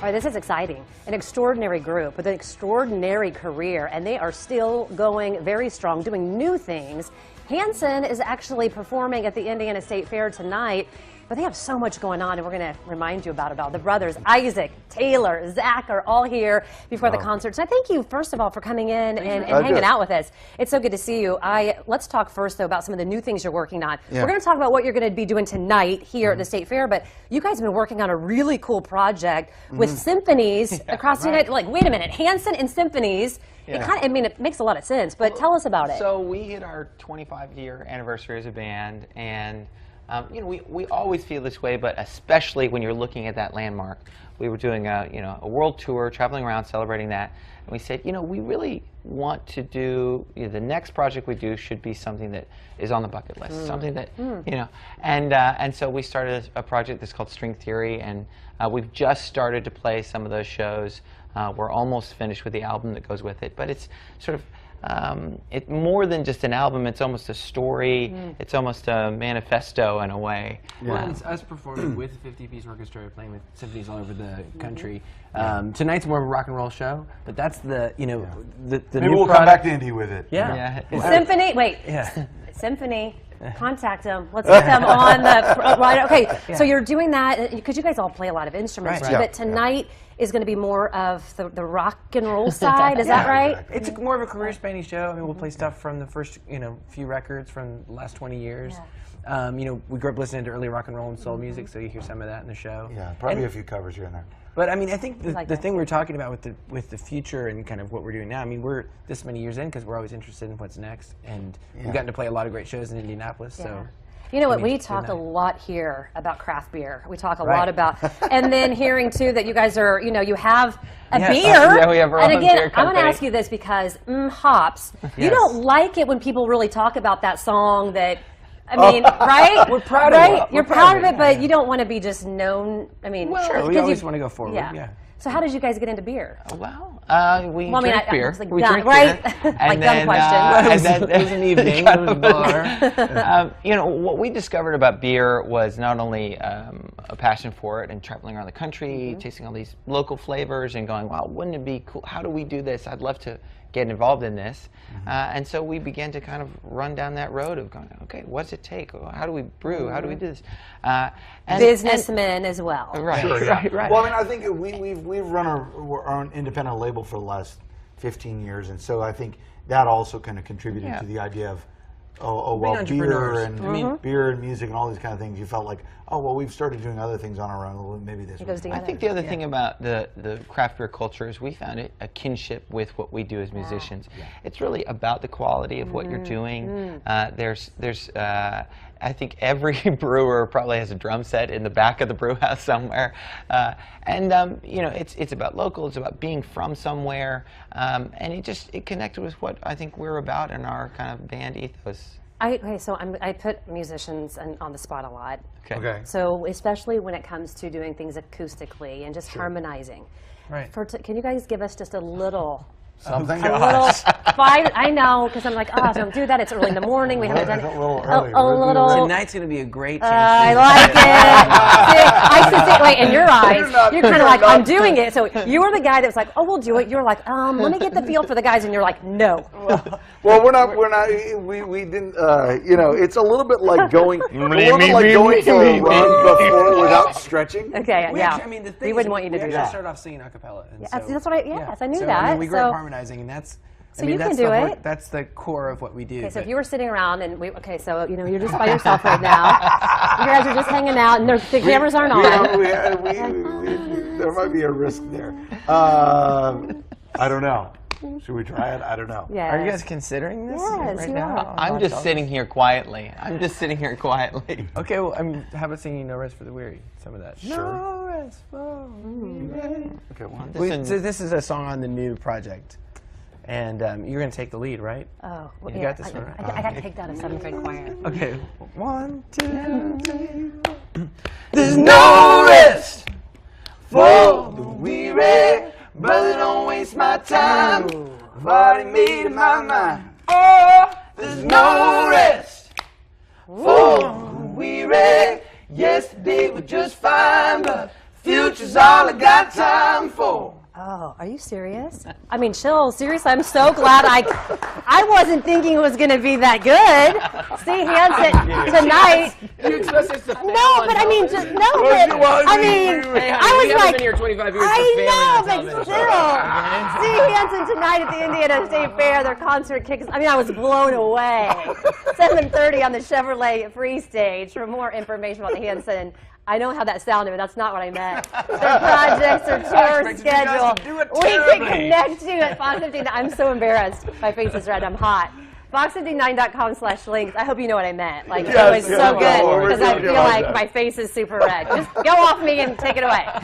All right, this is exciting. An extraordinary group with an extraordinary career, and they are still going very strong, doing new things. HANSON is actually performing at the Indiana State Fair tonight, but they have so much going on, and we're going to remind you about it all. The brothers, Isaac, Taylor, Zach, are all here before the concert. So I thank you, first of all, for coming in and hanging out with us. It's so good to see you. Let's talk first, though, about some of the new things you're working on. Yeah. We're going to talk about what you're going to be doing tonight here at the State Fair, but you guys have been working on a really cool project with symphonies across the United. Like, wait a minute, HANSON and symphonies. Yeah. I mean, it makes a lot of sense, but tell us about it. So we hit our 25-year anniversary as a band, and you know, we always feel this way, but especially when you're looking at that landmark. We were doing a world tour, traveling around, celebrating that, and we said, you know, we really want to do, you know, the next project we do should be something that is on the bucket list, something that, you know, and so we started a project that's called String Theory, and we've just started to play some of those shows. We're almost finished with the album that goes with it, but it's sort of it's more than just an album. It's almost a story. It's almost a manifesto in a way. Well, it's us performing with a 50-piece orchestra, playing with symphonies all over the country. Tonight's more of a rock and roll show, but that's the, you know, the maybe new we'll come back to Indy with it. Yeah. Symphony. Wait. Yeah. Symphony. Contact them. Let's get them on the right. Okay, so you're doing that because you guys all play a lot of instruments too. But tonight is going to be more of the rock and roll side. Is that right? It's more of a career-spanning show. I mean, we'll play stuff from the first, you know, few records from the last 20 years. You know, we grew up listening to early rock and roll and soul music, so you hear some of that in the show. Yeah, probably a few covers here and there. But I mean, I think the thing we're talking about with the future and kind of what we're doing now. I mean, we're this many years in because we're always interested in what's next, and we've gotten to play a lot of great shows in Indianapolis. So. You know what, we talk a lot here about craft beer. We talk a lot about, and then hearing too that you guys are, you know, you have a beer. Yeah, we have our own and again, beer I want to ask you this because hops. You don't like it when people really talk about that song that, I mean, right? We're proud of it. You're proud of it, but you don't want to be just known. I mean, well, sure, we always want to go forward. Yeah. So how did you guys get into beer? Well, we drink beer. We drink beer. Like dumb question. It was an evening. It was a bar. You know, what we discovered about beer was not only a passion for it and traveling around the country, tasting all these local flavors and going, wow, wouldn't it be cool? How do we do this? I'd love to get involved in this. And so we began to kind of run down that road of going, okay, what's it take? How do we brew? How do we do this? Businessmen as well. Right, sure, right. Well, I mean, I think we've run our own independent label for the last 15 years, and so I think that also kind of contributed to the idea of, well, beer and beer and music and all these kind of things. You felt like, oh, well, we've started doing other things on our own. Well, maybe this. I think the other thing about the craft beer culture is we found a kinship with what we do as musicians. It's really about the quality of what you're doing. I think every brewer probably has a drum set in the back of the brew house somewhere, you know, it's about local. It's about being from somewhere, and it connected with what I think we're about in our kind of band ethos. So I put musicians on the spot a lot. Okay. So especially when it comes to doing things acoustically and just harmonizing. Right. Can you guys give us just a little? Something. I know, because I'm like, oh, don't do that. It's early in the morning. We haven't done it. A little early. A little. Tonight's going to be a great chance. I like it. I see, wait, in your eyes, you're kind of like, I'm doing it. So you were the guy that was like, oh, we'll do it. You're like, let me get the feel for the guys, and you're like, no. Well, we're not. We didn't. You know, it's a little bit like going. for a run before without stretching. Okay, I mean, the thing we wouldn't want you to do that. We started off singing a cappella. That's what I knew that. I mean, we grew up harmonizing, and that's. So you can do it. That's the core of what we do. Okay, so if you were sitting around and so you know you're just by yourself right now. You guys are just hanging out, and the cameras aren't on. There might be a risk there. I don't know. Should we try it? I don't know. Yes. Are you guys considering this right now? I'm just sitting here quietly. Okay, well, how about singing No Rest for the Weary? Some of that. Sure. No Rest for the Weary. Okay, one. So this is a song on the new project. And you're going to take the lead, right? Oh, well, you got this one, right? I got kicked out of 7th grade choir. Okay, 1, 2, 3. There's no rest for the weary, brother, don't waste my time. I've already made up my mind. Oh, there's no rest for the weary. Yesterday was just fine, but Future's all I got time for. Oh, are you serious? I mean, chill. Seriously, I'm so glad I wasn't thinking it was going to be that good. See Hanson tonight. You expect us to fail? No, but I mean, just no. But I mean, Hey, honey, I was we haven't like, been here 25 years. I for know, failing but on still. television. See Hanson tonight at the Indiana State Fair. Their concert kicks. I mean, I was blown away. 7:30 on the Chevrolet Free Stage. For more information about Hanson. I know how that sounded, but that's not what I meant. Their projects, their tour schedule. We can connect to at Fox59. I'm so embarrassed. My face is red. I'm hot. Fox59.com/links. I hope you know what I meant. Like, it was so good because I feel like my face is super red. Just go off me and take it away.